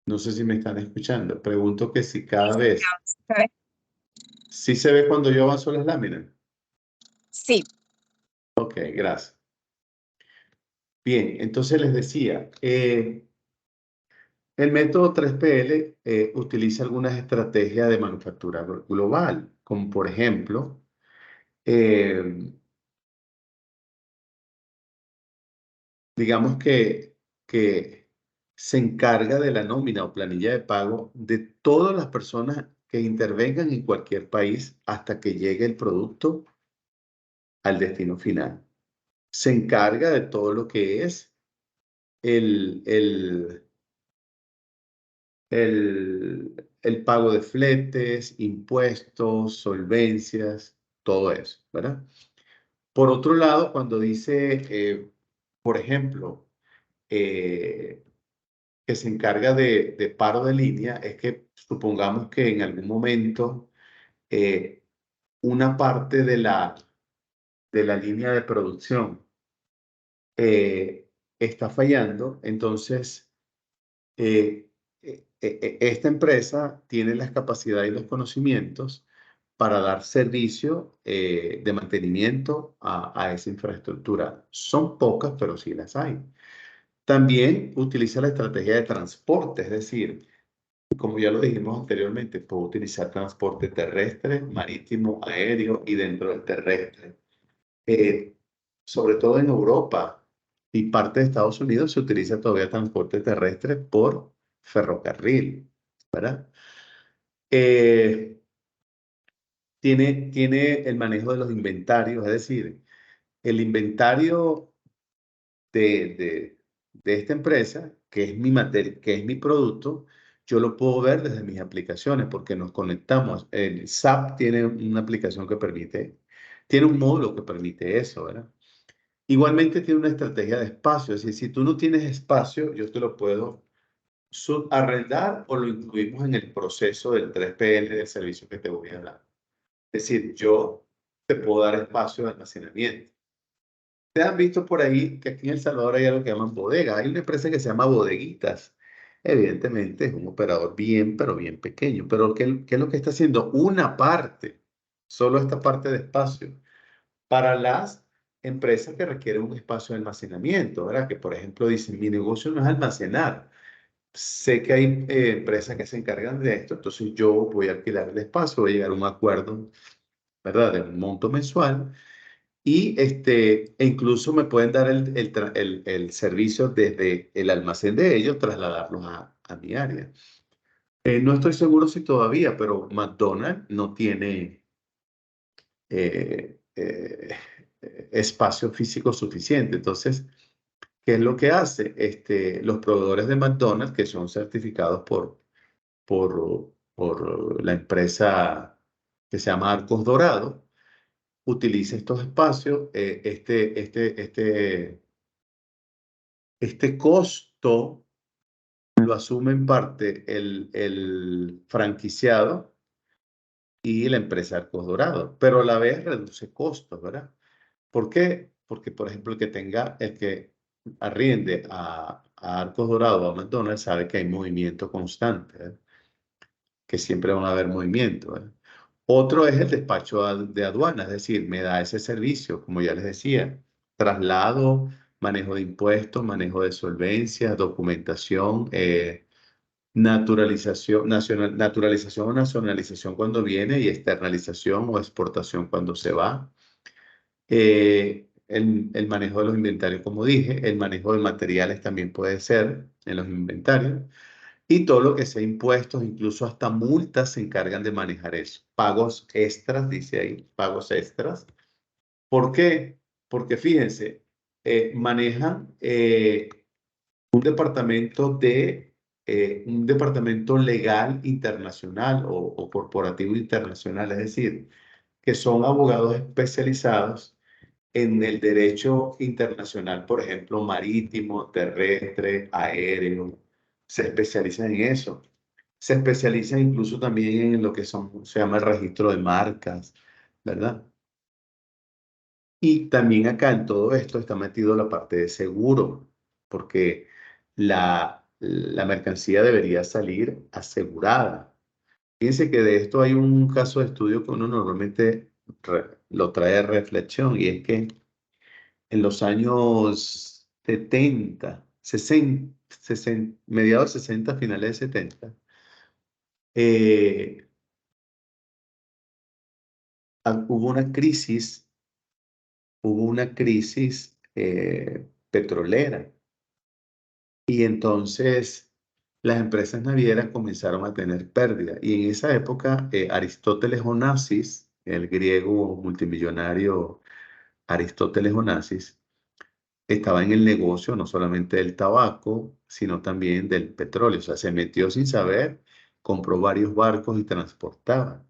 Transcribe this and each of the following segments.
No sé si me están escuchando. Pregunto que si cada vez, ¿sí se ve cuando yo avanzo las láminas? Sí. Ok, gracias. Bien, entonces les decía, el método 3PL utiliza algunas estrategias de manufactura global, como por ejemplo, eh, digamos que se encarga de la nómina o planilla de pago de todas las personas que intervengan en cualquier país hasta que llegue el producto al destino final. Se encarga de todo lo que es el, el, el pago de fletes, impuestos, solvencias, todo eso, ¿verdad? Por otro lado, cuando dice, por ejemplo, eh, que se encarga de paro de línea, es que supongamos que en algún momento una parte de la línea de producción está fallando, entonces esta empresa tiene las capacidades y los conocimientos para dar servicio de mantenimiento a esa infraestructura. Son pocas, pero sí las hay. También utiliza la estrategia de transporte, es decir, como ya lo dijimos anteriormente, puedo utilizar transporte terrestre, marítimo, aéreo y dentro del terrestre. Eh, Sobre todo en Europa y parte de Estados Unidos se utiliza todavía transporte terrestre por ferrocarril, ¿verdad? Eh, tiene el manejo de los inventarios, es decir, el inventario de, de, de esta empresa, que es mi materia, que es mi producto, yo lo puedo ver desde mis aplicaciones porque nos conectamos. El SAP tiene una aplicación que permite, tiene un módulo que permite eso, ¿verdad? Igualmente tiene una estrategia de espacio, es decir, si tú no tienes espacio, yo te lo puedo subarrendar o lo incluimos en el proceso del 3PL del servicio que te voy a dar. Es decir, yo te puedo dar espacio de almacenamiento. Ustedes han visto por ahí que aquí en El Salvador hay algo que llaman bodegas. Hay una empresa que se llama Bodeguitas. Evidentemente es un operador bien, pero bien pequeño. Pero ¿qué es lo que está haciendo? Una parte, solo esta parte de espacio, para las empresas que requieren un espacio de almacenamiento, ¿verdad? Que por ejemplo dicen, mi negocio no es almacenar. Sé que hay empresas que se encargan de esto, entonces yo voy a alquilar el espacio, voy a llegar a un acuerdo, ¿verdad? De un monto mensual y e incluso me pueden dar el servicio desde el almacén de ellos, trasladarlos a mi área. No estoy seguro si todavía, pero McDonald's no tiene eh, eh, espacio físico suficiente. Entonces, ¿qué es lo que hace? Los proveedores de McDonald's, que son certificados por la empresa que se llama Arcos Dorados, utiliza estos espacios, este costo lo asume en parte el franquiciado y la empresa Arcos Dorados, pero a la vez reduce costos, ¿verdad? ¿Por qué? Porque, por ejemplo, el que arriende a Arcos Dorados o a McDonald's sabe que hay movimiento constante, ¿verdad? Que siempre van a haber movimiento, ¿verdad? Otro es el despacho de aduanas, es decir, me da ese servicio, como ya les decía, traslado, manejo de impuestos, manejo de solvencia, documentación, naturalización o nacionalización cuando viene y externalización o exportación cuando se va. El manejo de los inventarios, como dije, el manejo de materiales también puede ser en los inventarios. Y todo lo que sea impuestos, incluso hasta multas, se encargan de manejar eso. Pagos extras, dice ahí, pagos extras. ¿Por qué? Porque fíjense, manejan un departamento legal internacional o corporativo internacional, es decir, que son abogados especializados en el derecho internacional, por ejemplo, marítimo, terrestre, aéreo, se especializan en eso. Se especializan incluso también en lo que se llama el registro de marcas, ¿verdad? Y también acá en todo esto está metido la parte de seguro, porque la mercancía debería salir asegurada. Fíjense que de esto hay un caso de estudio que uno normalmente lo trae a reflexión, y es que en los años 70, 60, mediados 60, finales de 70, eh, hubo una crisis petrolera, y entonces las empresas navieras comenzaron a tener pérdidas. Y en esa época, Aristóteles Onassis, el griego multimillonario Aristóteles Onassis, estaba en el negocio no solamente del tabaco, sino también del petróleo. O sea, se metió sin saber, compró varios barcos y transportaba.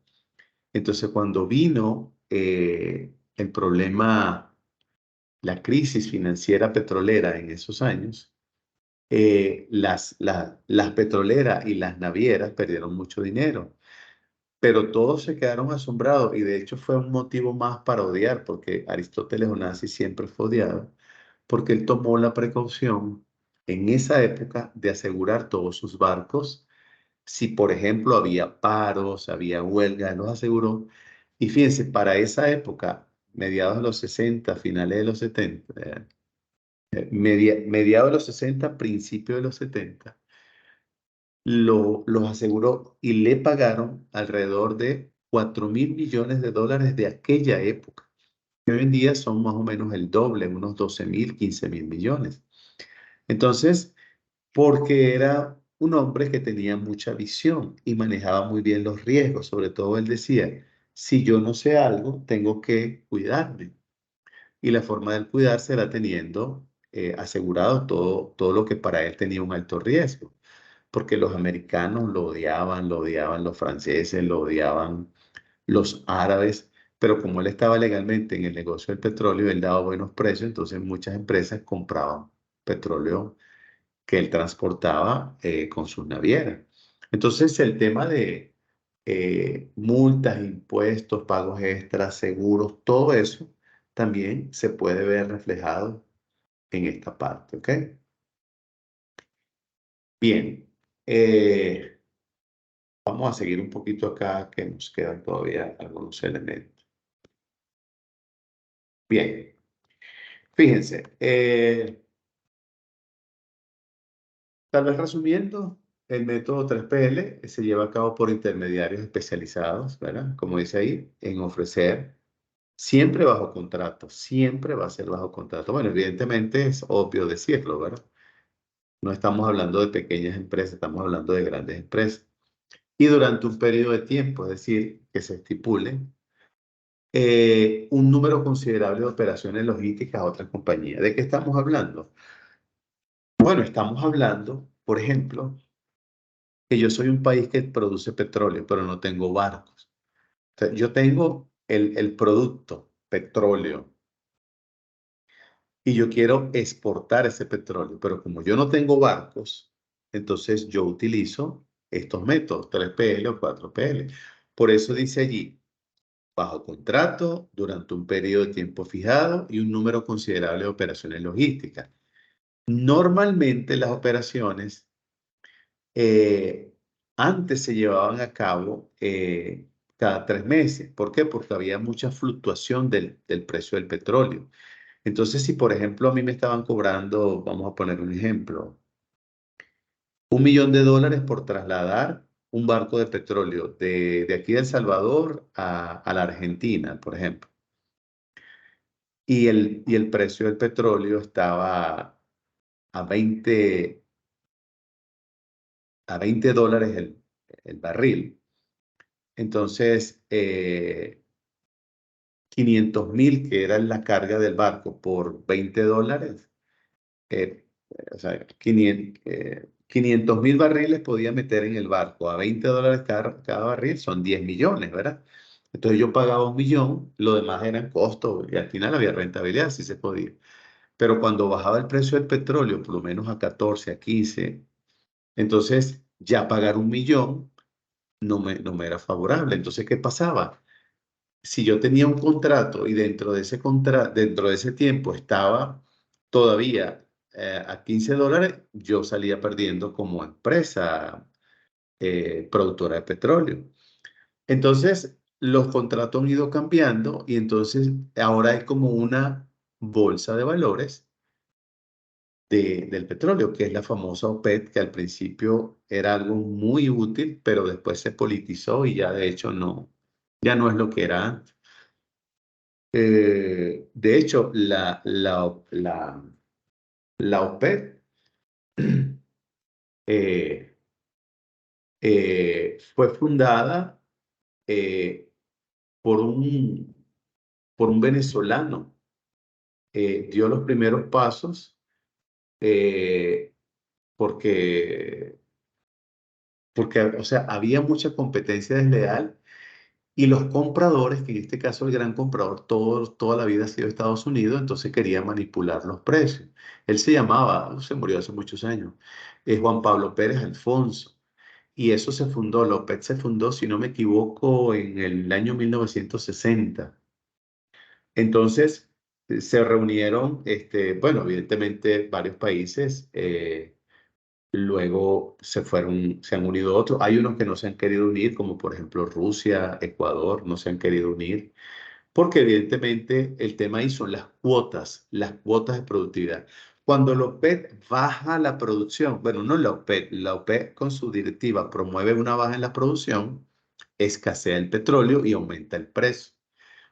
Entonces, cuando vino el problema, la crisis financiera petrolera en esos años, las petroleras y las navieras perdieron mucho dinero, pero todos se quedaron asombrados, y de hecho fue un motivo más para odiar, porque Aristóteles Onassis siempre fue odiado, porque él tomó la precaución en esa época de asegurar todos sus barcos. Si, por ejemplo, había paros, había huelgas, los aseguró. Y fíjense, para esa época, mediados de los 60, finales de los 70, mediados de los 60, principios de los 70, los aseguró y le pagaron alrededor de 4.000 millones de dólares de aquella época, que hoy en día son más o menos el doble, unos 12.000, 15.000 millones. Entonces, porque era un hombre que tenía mucha visión y manejaba muy bien los riesgos. Sobre todo él decía, si yo no sé algo, tengo que cuidarme. Y la forma de cuidarse era teniendo asegurado todo lo que para él tenía un alto riesgo. Porque los americanos lo odiaban los franceses, lo odiaban los árabes. Pero como él estaba legalmente en el negocio del petróleo y él daba buenos precios, entonces muchas empresas compraban petróleo que él transportaba con sus navieras. Entonces, el tema de multas, impuestos, pagos extras, seguros, todo eso también se puede ver reflejado en esta parte, ¿ok? Bien, vamos a seguir un poquito acá, que nos quedan todavía algunos elementos. Bien, fíjense, tal vez resumiendo, el método 3PL se lleva a cabo por intermediarios especializados, ¿verdad? Como dice ahí, en ofrecer siempre bajo contrato, siempre va a ser bajo contrato. Bueno, evidentemente es obvio decirlo, ¿verdad? No estamos hablando de pequeñas empresas, estamos hablando de grandes empresas. Y durante un periodo de tiempo, es decir, que se estipule un número considerable de operaciones logísticas a otras compañías. ¿De qué estamos hablando? Bueno, estamos hablando, por ejemplo, que yo soy un país que produce petróleo, pero no tengo barcos. O sea, yo tengo el producto, petróleo, y yo quiero exportar ese petróleo, pero como yo no tengo barcos, entonces yo utilizo estos métodos, 3PL o 4PL. Por eso dice allí, bajo contrato, durante un periodo de tiempo fijado y un número considerable de operaciones logísticas. Normalmente las operaciones antes se llevaban a cabo cada 3 meses. ¿Por qué? Porque había mucha fluctuación del precio del petróleo. Entonces, si por ejemplo a mí me estaban cobrando, vamos a poner un ejemplo, $1.000.000 por trasladar un barco de petróleo de aquí de El Salvador a la Argentina, por ejemplo, y el precio del petróleo estaba a 20 dólares el barril. Entonces, 500.000, que era la carga del barco, por $20, eh, o sea, 500.000 barriles podía meter en el barco. A $20 cada barril son 10 millones, ¿verdad? Entonces yo pagaba 1.000.000, lo demás eran costos y al final había rentabilidad, si se podía. Pero cuando bajaba el precio del petróleo, por lo menos a 14, a 15, entonces ya pagar 1.000.000 no me era favorable. Entonces, ¿qué pasaba? Si yo tenía un contrato y dentro de ese tiempo estaba todavía a $15, yo salía perdiendo como empresa productora de petróleo. Entonces, los contratos han ido cambiando y entonces ahora hay como una bolsa de valores del petróleo, que es la famosa OPEP, que al principio era algo muy útil, pero después se politizó y ya de hecho no, ya no es lo que era antes. De hecho, la OPEP eh, fue fundada eh, por por un venezolano. Dio los primeros pasos eh, porque, o sea, había mucha competencia desleal y los compradores, que en este caso el gran comprador toda la vida ha sido Estados Unidos, entonces quería manipular los precios. Él se llamaba, se murió hace muchos años, es Juan Pablo Pérez Alfonso. Y eso se fundó, la OPEP se fundó, si no me equivoco, en el año 1960. Entonces, se reunieron, bueno, evidentemente varios países, luego se han unido otros. Hay unos que no se han querido unir, como por ejemplo Rusia, Ecuador, no se han querido unir, porque evidentemente el tema ahí son las cuotas de productividad. Cuando la OPEP baja la producción, bueno, no la OPEP con su directiva promueve una baja en la producción, escasea el petróleo y aumenta el precio.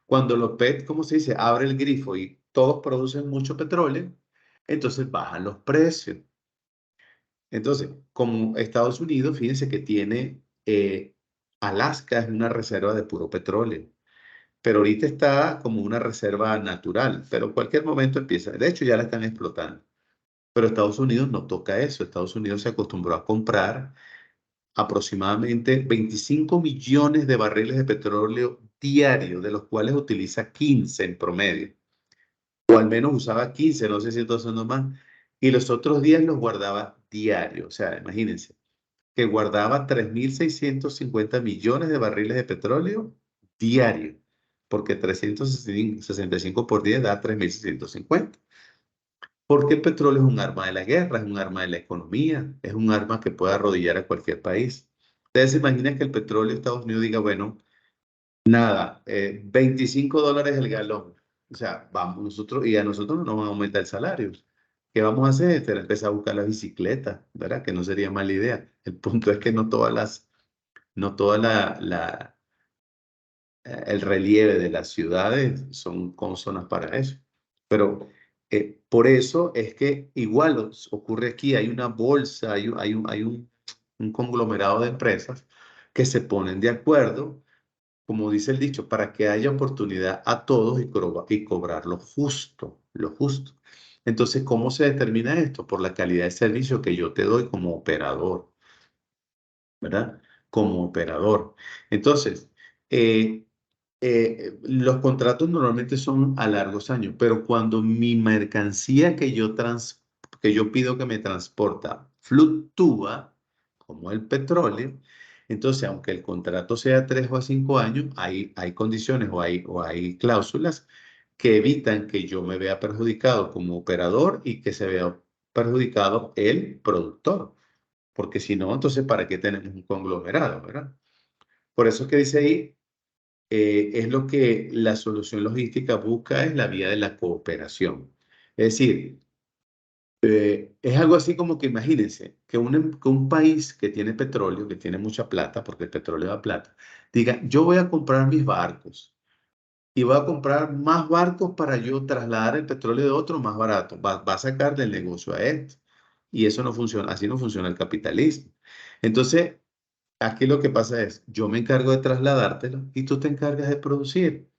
Cuando la OPEP, ¿cómo se dice? Abre el grifo y todos producen mucho petróleo, entonces bajan los precios. Entonces, como Estados Unidos, fíjense que tiene, Alaska es una reserva de puro petróleo, pero ahorita está como una reserva natural, pero en cualquier momento empieza. De hecho, ya la están explotando. Pero Estados Unidos no toca eso. Estados Unidos se acostumbró a comprar aproximadamente 25 millones de barriles de petróleo diarios, de los cuales utiliza 15 en promedio, o al menos usaba 15, no sé si entonces no más, y los otros 10 los guardaba diario. O sea, imagínense que guardaba 3.650 millones de barriles de petróleo diario, porque 365 por 10 da 3.650. Porque el petróleo es un arma de la guerra, es un arma de la economía, es un arma que puede arrodillar a cualquier país. Ustedes se imaginan que el petróleo de Estados Unidos diga, bueno, nada, $25 el galón. O sea, vamos nosotros, y a nosotros no nos van a aumentar el salario. ¿Qué vamos a hacer? Empezar a buscar las bicicletas, ¿verdad? Que no sería mala idea. El punto es que no toda el relieve de las ciudades son cónsonas para eso. Pero por eso es que igual ocurre aquí, hay una bolsa, un conglomerado de empresas que se ponen de acuerdo, como dice el dicho, para que haya oportunidad a todos y cobrar lo justo, lo justo. Entonces, ¿cómo se determina esto? Por la calidad de servicio que yo te doy como operador, ¿verdad? Como operador. Entonces, eh, los contratos normalmente son a largos años, pero cuando mi mercancía que yo pido que me transporta fluctúa, como el petróleo, entonces aunque el contrato sea 3 o 5 años, hay condiciones o hay cláusulas que evitan que yo me vea perjudicado como operador y que se vea perjudicado el productor, porque si no, entonces ¿para qué tenemos un conglomerado, verdad? Por eso que dice ahí, es lo que la solución logística busca, es la vía de la cooperación. Es decir, es algo así como que imagínense que un país que tiene petróleo, que tiene mucha plata, porque el petróleo da plata, diga, yo voy a comprar mis barcos y voy a comprar más barcos para yo trasladar el petróleo de otro más barato. Va a sacar del negocio a esto. Y eso no funciona, así no funciona el capitalismo. Entonces, aquí lo que pasa es, yo me encargo de trasladártelo y tú te encargas de producir.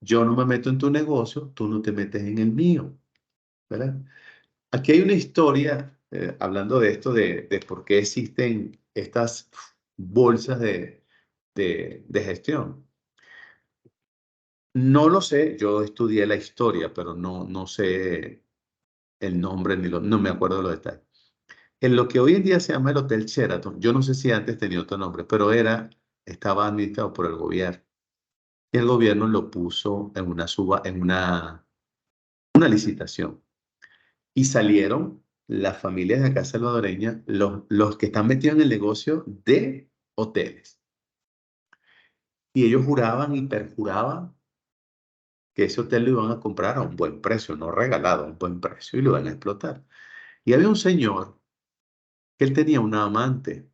Yo no me meto en tu negocio, tú no te metes en el mío, ¿verdad? Aquí hay una historia, hablando de esto, de por qué existen estas bolsas de gestión. No lo sé, yo estudié la historia, pero no sé el nombre no me acuerdo de los detalles. En lo que hoy en día se llama el Hotel Sheraton, yo no sé si antes tenía otro nombre, pero estaba administrado por el gobierno. Y el gobierno lo puso en una licitación. Y salieron las familias de acá salvadoreñas, los que están metidos en el negocio de hoteles. Y ellos juraban y perjuraban que ese hotel lo iban a comprar a un buen precio, no regalado, a un buen precio, y lo iban a explotar. Y había un señor que él tenía una amante.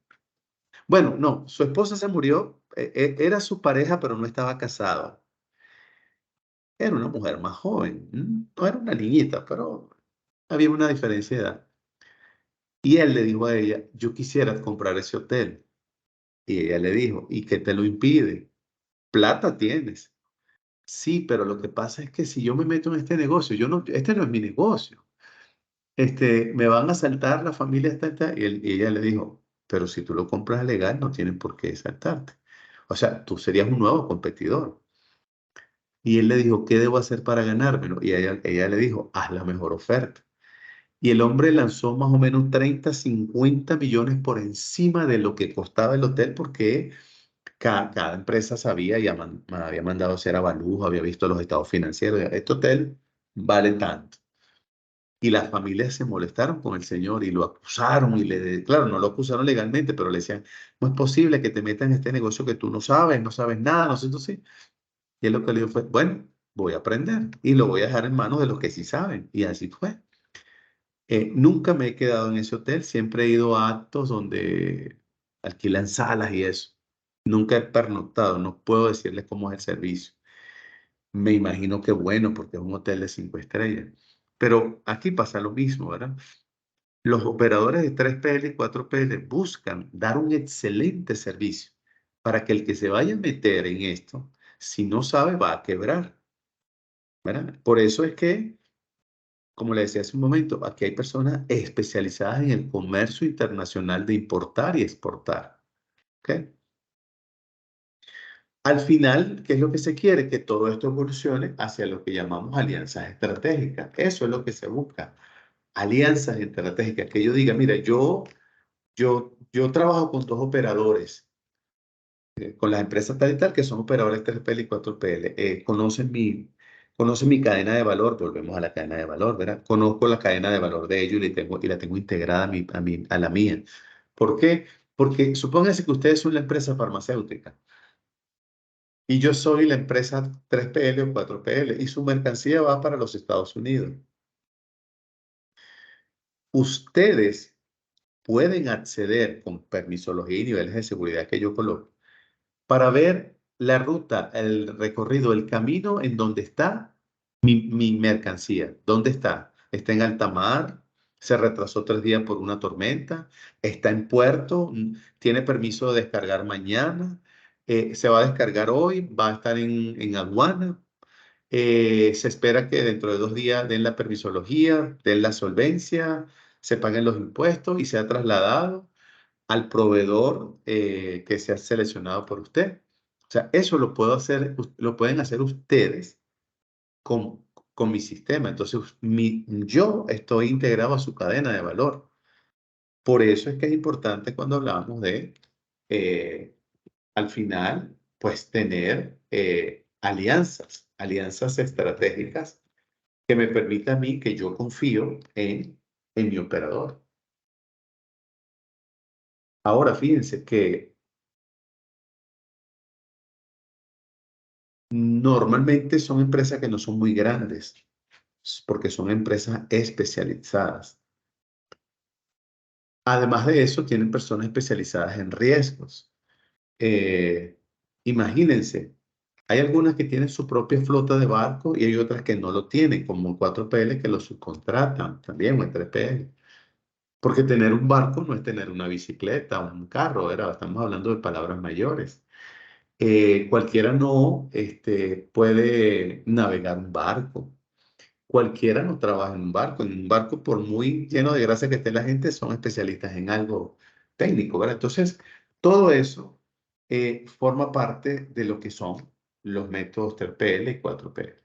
Bueno, no, su esposa se murió, era su pareja, pero no estaba casado. Era una mujer más joven, no era una niñita, pero había una diferencia de edad. Y él le dijo a ella, yo quisiera comprar ese hotel. Y ella le dijo, ¿y qué te lo impide? Plata tienes. Sí, pero lo que pasa es que si yo me meto en este negocio, este no es mi negocio. Me van a saltar la familia esta. Y ella le dijo, pero si tú lo compras legal, no tienen por qué saltarte. O sea, tú serías un nuevo competidor. Y él le dijo, ¿qué debo hacer para ganármelo? Y ella le dijo, haz la mejor oferta. Y el hombre lanzó más o menos 30, 50 millones por encima de lo que costaba el hotel porque cada empresa sabía y había mandado a hacer avalúos, había visto los estados financieros. Este hotel vale tanto. Y las familias se molestaron con el señor y lo acusaron claro, no lo acusaron legalmente, pero le decían, no es posible que te metas en este negocio que tú no sabes nada, no sé, entonces. Y él lo que le dijo fue, bueno, voy a aprender y lo voy a dejar en manos de los que sí saben. Y así fue. Nunca me he quedado en ese hotel, siempre he ido a actos donde alquilan salas y eso. Nunca he pernoctado, no puedo decirles cómo es el servicio. Me imagino que bueno, porque es un hotel de 5 estrellas. Pero aquí pasa lo mismo, ¿verdad? Los operadores de 3PL y 4PL buscan dar un excelente servicio para que el que se vaya a meter en esto, si no sabe, va a quebrar, ¿verdad? Por eso es que, como le decía hace un momento, aquí hay personas especializadas en el comercio internacional de importar y exportar, ¿ok? Al final, ¿qué es lo que se quiere? Que todo esto evolucione hacia lo que llamamos alianzas estratégicas. Eso es lo que se busca. Alianzas estratégicas. Que yo diga, mira, yo trabajo con 2 operadores, con las empresas tal y tal, que son operadores 3PL y 4PL. Conocen mi cadena de valor, volvemos a la cadena de valor, ¿verdad? Conozco la cadena de valor de ellos y la tengo integrada a la mía. ¿Por qué? Porque supónganse que ustedes son la empresa farmacéutica y yo soy la empresa 3PL o 4PL y su mercancía va para los Estados Unidos. Ustedes pueden acceder con permisología y niveles de seguridad que yo coloco para ver la ruta, el recorrido, el camino en donde está mi mercancía. ¿Dónde está? ¿Está en alta mar? ¿Se retrasó 3 días por una tormenta? ¿Está en puerto? ¿Tiene permiso de descargar mañana? ¿Se va a descargar hoy? ¿Va a estar en aduana? Se espera que dentro de 2 días den la permisología, den la solvencia, se paguen los impuestos y sea trasladado al proveedor que se ha seleccionado por usted. O sea, eso lo pueden hacer ustedes con, con mi sistema. Entonces, yo estoy integrado a su cadena de valor. Por eso es que es importante cuando hablamos de, eh, al final, pues tener alianzas estratégicas que me permitan a mí que yo confío en mi operador. Ahora, fíjense que normalmente son empresas que no son muy grandes, porque son empresas especializadas. Además de eso, tienen personas especializadas en riesgos. Eh, Imagínense, hay algunas que tienen su propia flota de barcos y hay otras que no lo tienen, como en 4PL que lo subcontratan también, o en 3PL. Porque tener un barco no es tener una bicicleta o un carro, ¿verdad? Estamos hablando de palabras mayores. Cualquiera no puede navegar un barco. Cualquiera no trabaja en un barco. En un barco, por muy lleno de grasa que esté la gente, son especialistas en algo técnico, ¿verdad? Entonces, todo eso forma parte de lo que son los métodos 3PL y 4PL.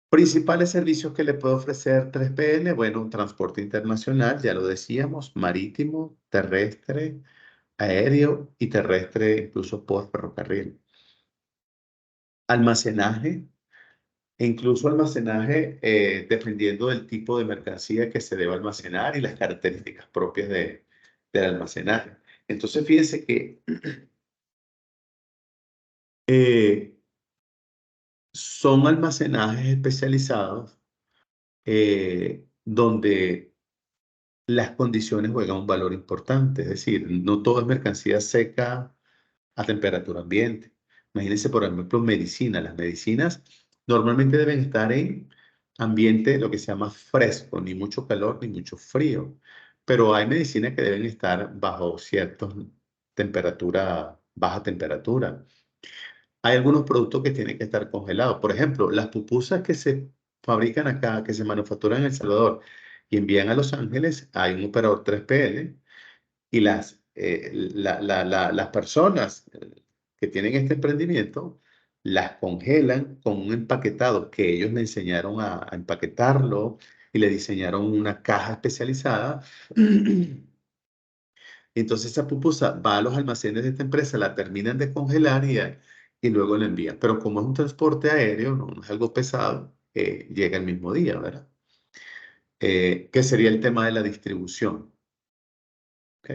Principales servicios que le puede ofrecer 3PL, bueno, transporte internacional, ya lo decíamos, marítimo, terrestre, aéreo y terrestre, incluso por ferrocarril. Almacenaje, e incluso almacenaje dependiendo del tipo de mercancía que se deba almacenar y las características propias del almacenaje. Entonces, fíjense que eh, son almacenajes especializados donde las condiciones juegan un valor importante. Es decir, no todo es mercancía seca a temperatura ambiente. Imagínense, por ejemplo, medicina. Las medicinas normalmente deben estar en ambiente, lo que se llama fresco, ni mucho calor ni mucho frío. Pero hay medicinas que deben estar bajo cierta temperatura, baja temperatura. Hay algunos productos que tienen que estar congelados. Por ejemplo, las pupusas que se fabrican acá, que se manufacturan en El Salvador y envían a Los Ángeles, hay un operador 3PL y las personas que tienen este emprendimiento las congelan con un empaquetado que ellos le enseñaron a empaquetarlo y le diseñaron una caja especializada. Entonces esa pupusa va a los almacenes de esta empresa, la terminan de congelar y luego la envían. Pero como es un transporte aéreo, no es algo pesado, llega el mismo día, ¿verdad? Que sería el tema de la distribución. ¿Ok?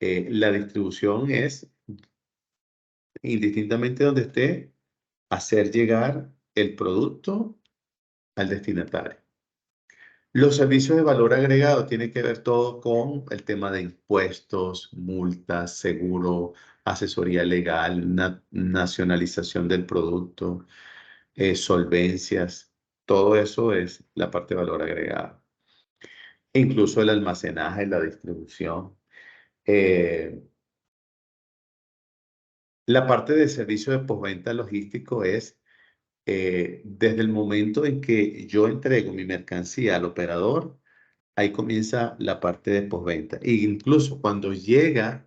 La distribución es, indistintamente donde esté, hacer llegar el producto al destinatario. Los servicios de valor agregado tienen que ver todo con el tema de impuestos, multas, seguro, asesoría legal, nacionalización del producto, solvencias. Todo eso es la parte de valor agregado. E incluso el almacenaje, la distribución. Eh, la parte de servicio de postventa logístico es desde el momento en que yo entrego mi mercancía al operador, ahí comienza la parte de postventa. E incluso cuando llega,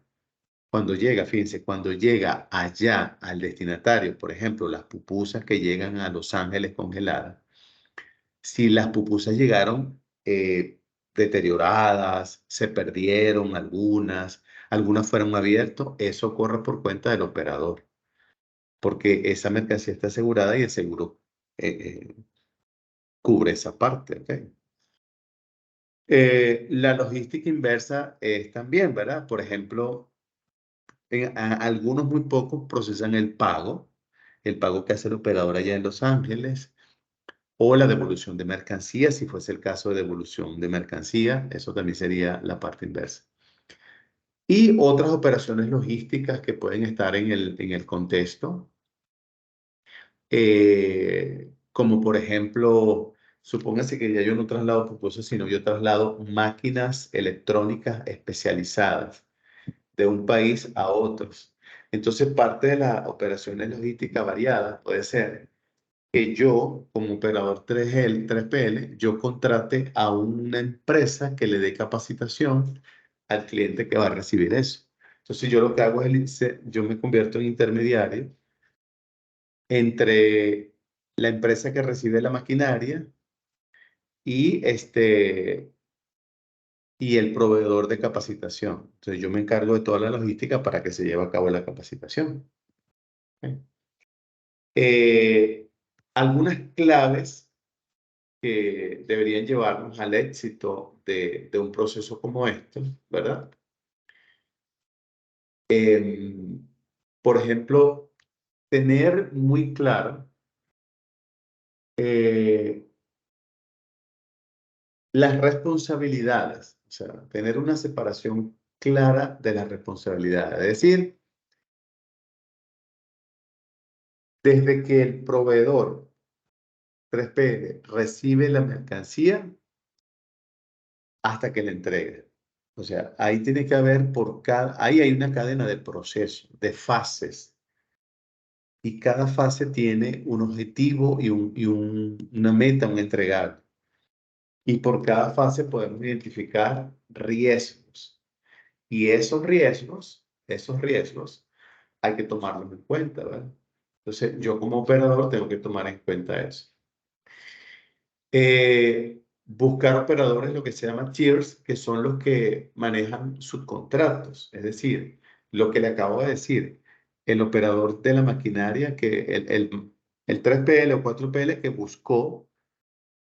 fíjense, cuando llega allá al destinatario, por ejemplo, las pupusas que llegan a Los Ángeles congeladas, si las pupusas llegaron deterioradas, se perdieron algunas fueron abiertas, eso corre por cuenta del operador, porque esa mercancía está asegurada y el seguro cubre esa parte, ¿ok? La logística inversa es también, ¿verdad? Por ejemplo, algunos muy pocos procesan el pago que hace el operador allá en Los Ángeles, o la devolución de mercancía, si fuese el caso de devolución de mercancía, eso también sería la parte inversa. Y otras operaciones logísticas que pueden estar en el contexto, como por ejemplo, supóngase que ya yo no traslado pupusas, sino yo traslado máquinas electrónicas especializadas de un país a otros. Entonces, parte de las operaciones logísticas variadas puede ser que yo, como operador 3PL, yo contrate a una empresa que le dé capacitación al cliente que va a recibir eso. Entonces, yo lo que hago yo me convierto en intermediario entre la empresa que recibe la maquinaria y el proveedor de capacitación. Entonces, yo me encargo de toda la logística para que se lleve a cabo la capacitación. ¿Ok? Eh, algunas claves que deberían llevarnos al éxito de un proceso como este, ¿verdad? Em, por ejemplo, tener muy claro eh, las responsabilidades, o sea, tener una separación clara de las responsabilidades. Es decir, desde que el proveedor 3PL recibe la mercancía hasta que la entrega. O sea, ahí tiene que haber ahí hay una cadena de proceso, de fases. Y cada fase tiene un objetivo una meta, un entregable. Y por cada fase podemos identificar riesgos. Y esos riesgos hay que tomarlos en cuenta, ¿verdad? Entonces, yo como operador tengo que tomar en cuenta eso. Buscar operadores, lo que se llama tiers, que son los que manejan subcontratos. Es decir, lo que le acabo de decir, el operador de la maquinaria, que El 3PL o 4PL que buscó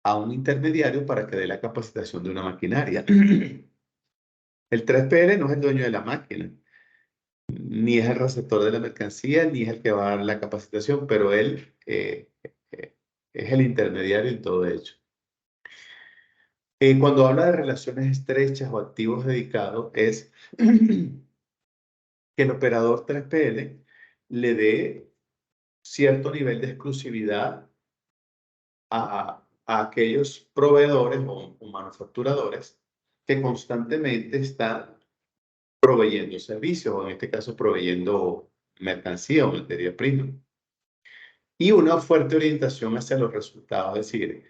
a un intermediario para que dé la capacitación de una maquinaria. El 3PL no es el dueño de la máquina, ni es el receptor de la mercancía, ni es el que va a dar la capacitación, pero él es el intermediario en todo hecho. Cuando habla de relaciones estrechas o activos dedicados, es que el operador 3PL le dé cierto nivel de exclusividad a aquellos proveedores o manufacturadores que constantemente están proveyendo servicios, o en este caso proveyendo mercancía o materia prima. Y una fuerte orientación hacia los resultados, es decir,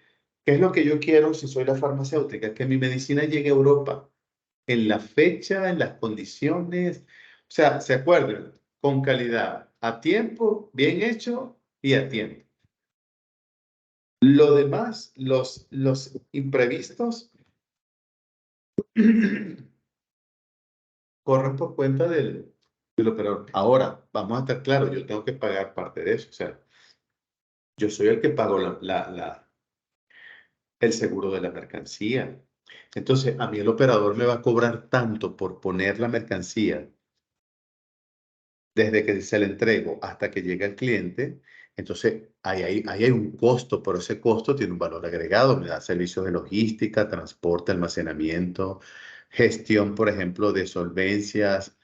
¿qué es lo que yo quiero si soy la farmacéutica? Que mi medicina llegue a Europa en la fecha, en las condiciones, o sea, ¿se acuerdan? Con calidad, a tiempo, bien hecho y a tiempo. Lo demás, los imprevistos, corren por cuenta del operador. Ahora, vamos a estar claros, yo tengo que pagar parte de eso. O sea, yo soy el que pago el seguro de la mercancía. Entonces, a mí el operador me va a cobrar tanto por poner la mercancía desde que se le entrego hasta que llega el cliente. Entonces, ahí hay un costo, pero ese costo tiene un valor agregado. Me da servicios de logística, transporte, almacenamiento, gestión, por ejemplo, de solvencias,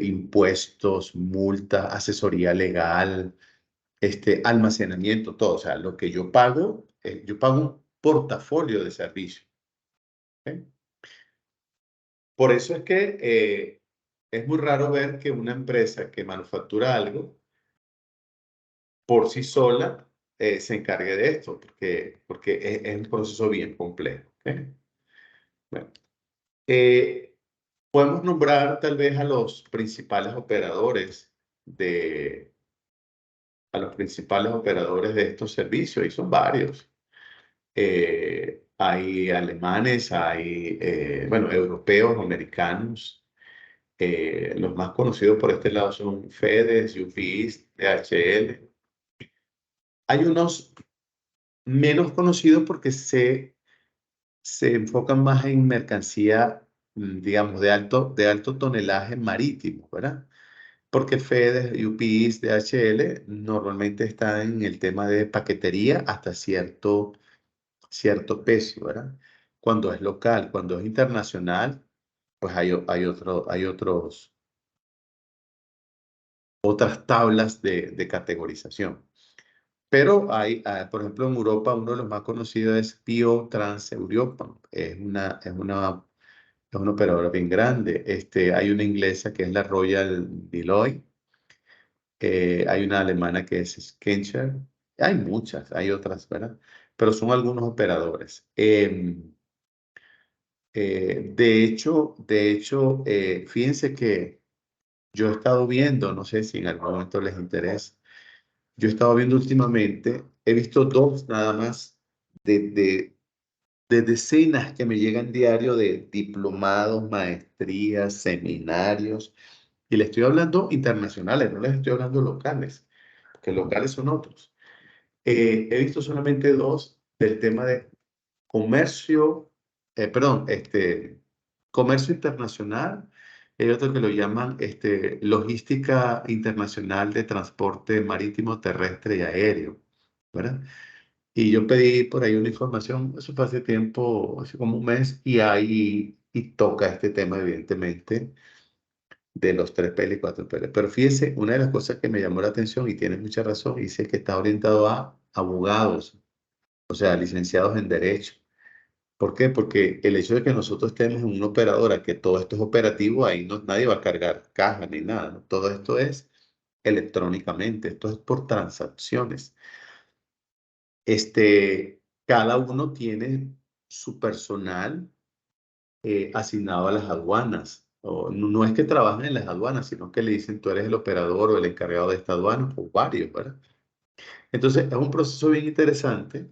impuestos, multas, asesoría legal, almacenamiento, todo. O sea, lo que yo pago un portafolio de servicios. ¿Ok? Por eso es que es muy raro ver que una empresa que manufactura algo por sí sola se encargue de esto, porque es un proceso bien complejo. ¿Ok? Bueno, eh, podemos nombrar tal vez a los principales operadores de estos servicios, y son varios. Hay alemanes, hay, bueno, europeos, americanos. Los más conocidos por este lado son FedEx, UPS, DHL. Hay unos menos conocidos porque se enfocan más en mercancía, digamos, de alto tonelaje marítimo, ¿verdad? Porque FedEx, UPS, DHL normalmente están en el tema de paquetería hasta cierto peso, ¿verdad? Cuando es local, cuando es internacional, pues hay otras tablas de categorización. Pero por ejemplo, en Europa, uno de los más conocidos es Pio Trans Europa. Es una operadora bien grande. Hay una inglesa que es la Royal Deloitte. Hay una alemana que es Schenker. Hay muchas, hay otras, ¿verdad? Pero son algunos operadores. De hecho, fíjense que yo he estado viendo, no sé si en algún momento les interesa, yo he estado viendo últimamente, he visto dos nada más de decenas que me llegan diario de diplomados, maestrías, seminarios, y les estoy hablando internacionales, no les estoy hablando locales, que locales son otros. He visto solamente dos del tema de comercio, perdón, comercio internacional. Hay otro que lo llaman logística internacional de transporte marítimo, terrestre y aéreo, ¿verdad? Y yo pedí por ahí una información, eso fue hace tiempo, hace como un mes, y toca este tema, evidentemente, de los 3PL y 4PL. Pero fíjese, una de las cosas que me llamó la atención, y tiene mucha razón, dice que está orientado a abogados, o sea, licenciados en Derecho. ¿Por qué? Porque el hecho de que nosotros estemos en una operadora, que todo esto es operativo, ahí no, nadie va a cargar caja ni nada, ¿no? Todo esto es electrónicamente, esto es por transacciones. Cada uno tiene su personal asignado a las aduanas. No es que trabajen en las aduanas, sino que le dicen tú eres el operador o el encargado de esta aduana, o varios, ¿verdad? Entonces, es un proceso bien interesante,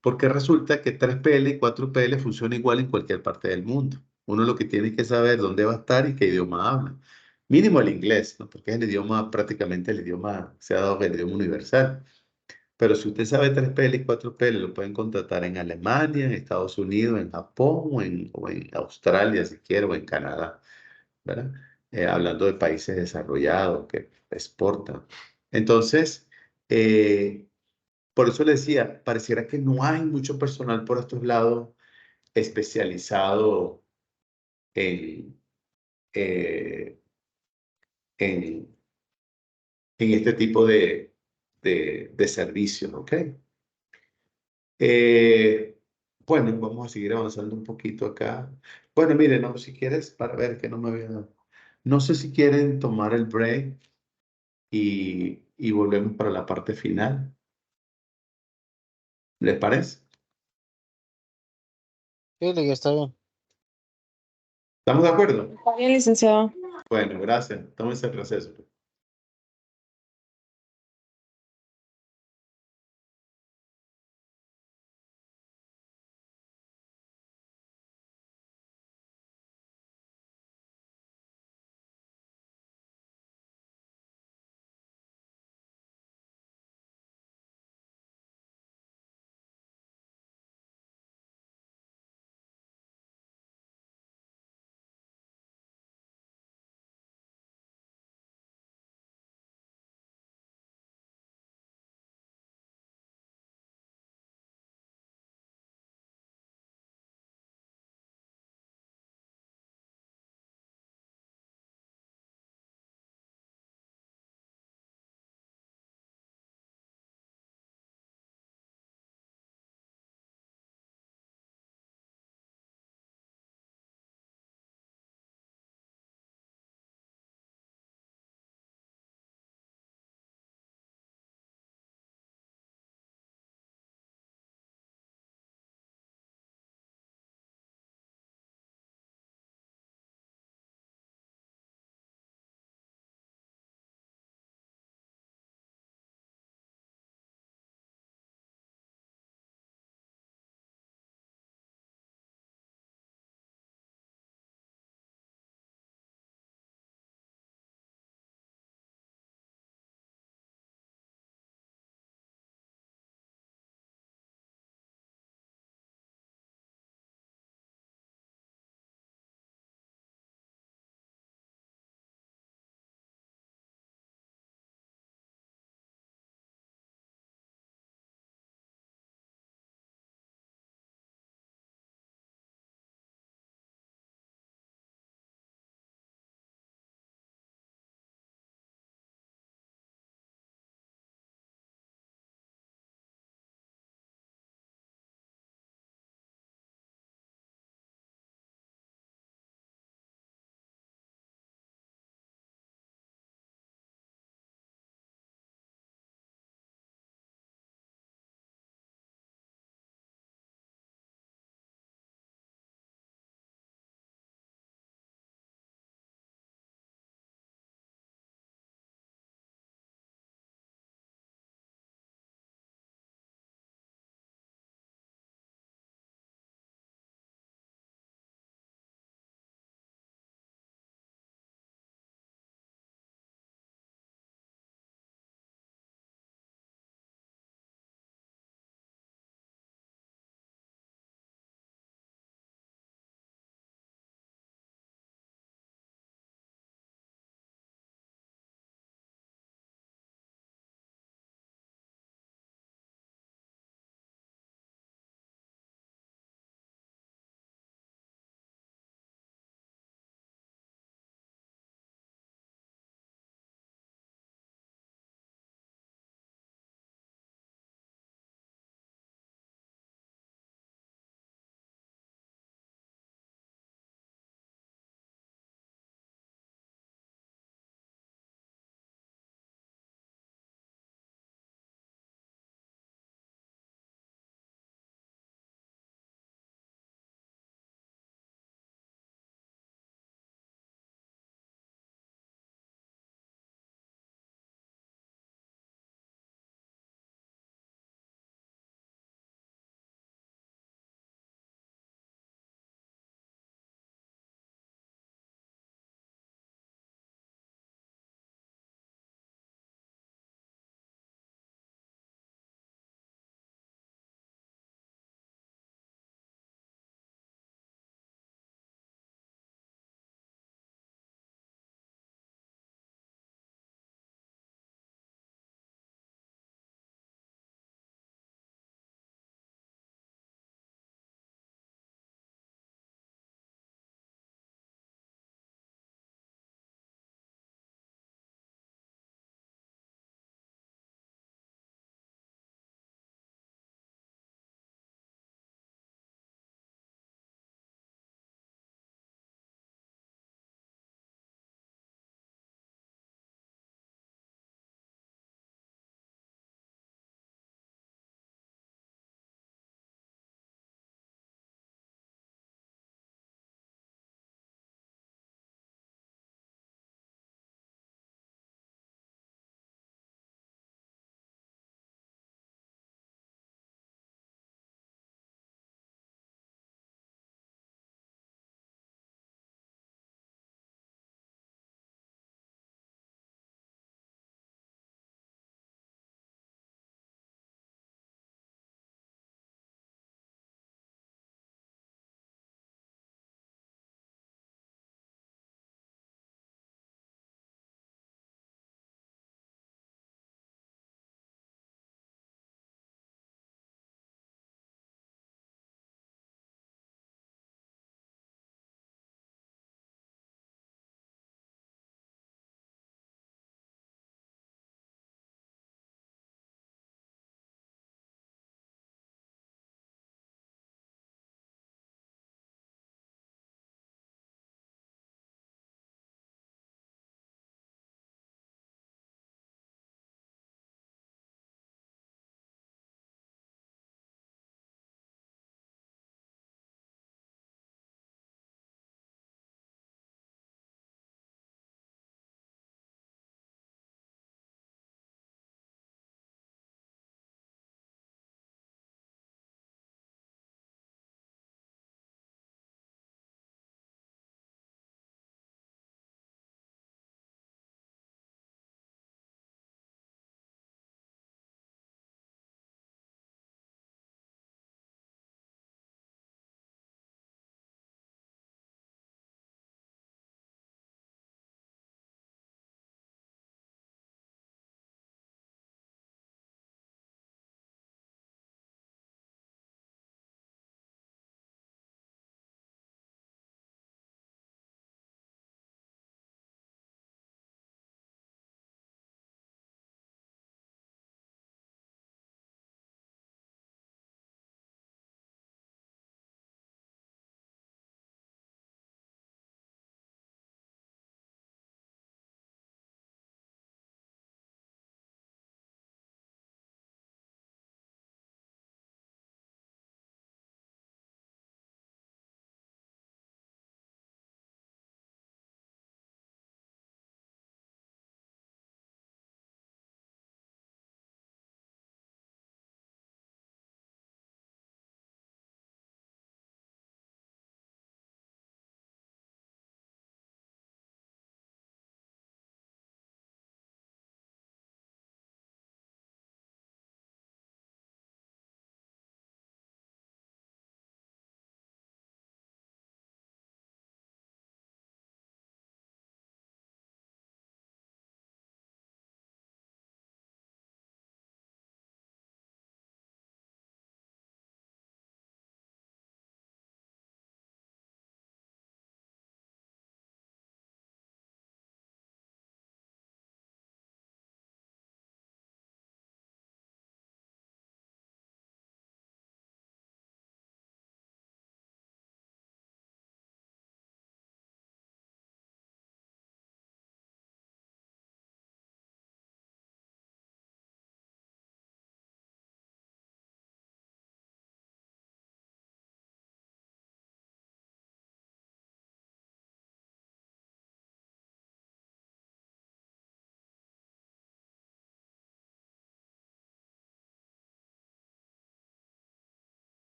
porque resulta que 3PL y 4PL funcionan igual en cualquier parte del mundo. Uno lo que tiene que saber dónde va a estar y qué idioma habla. Mínimo el inglés, ¿no? Porque es el idioma, prácticamente el idioma, se ha dado el idioma universal. Pero si usted sabe 3PL y 4PL, lo pueden contratar en Alemania, en Estados Unidos, en Japón o en Australia, si quiere, o en Canadá, ¿verdad? Hablando de países desarrollados que exportan. Entonces, eh, por eso le decía, pareciera que no hay mucho personal por estos lados especializado en, eh, en, en este tipo de servicios, ¿ok? Eh, bueno, vamos a seguir avanzando un poquito acá. Bueno, mire, no, si quieres, para ver que no me había dado. No sé si quieren tomar el break y volvemos para la parte final. ¿Les parece? Sí, está bien. ¿Estamos de acuerdo? Está bien, licenciado. Bueno, gracias. Tómense el receso.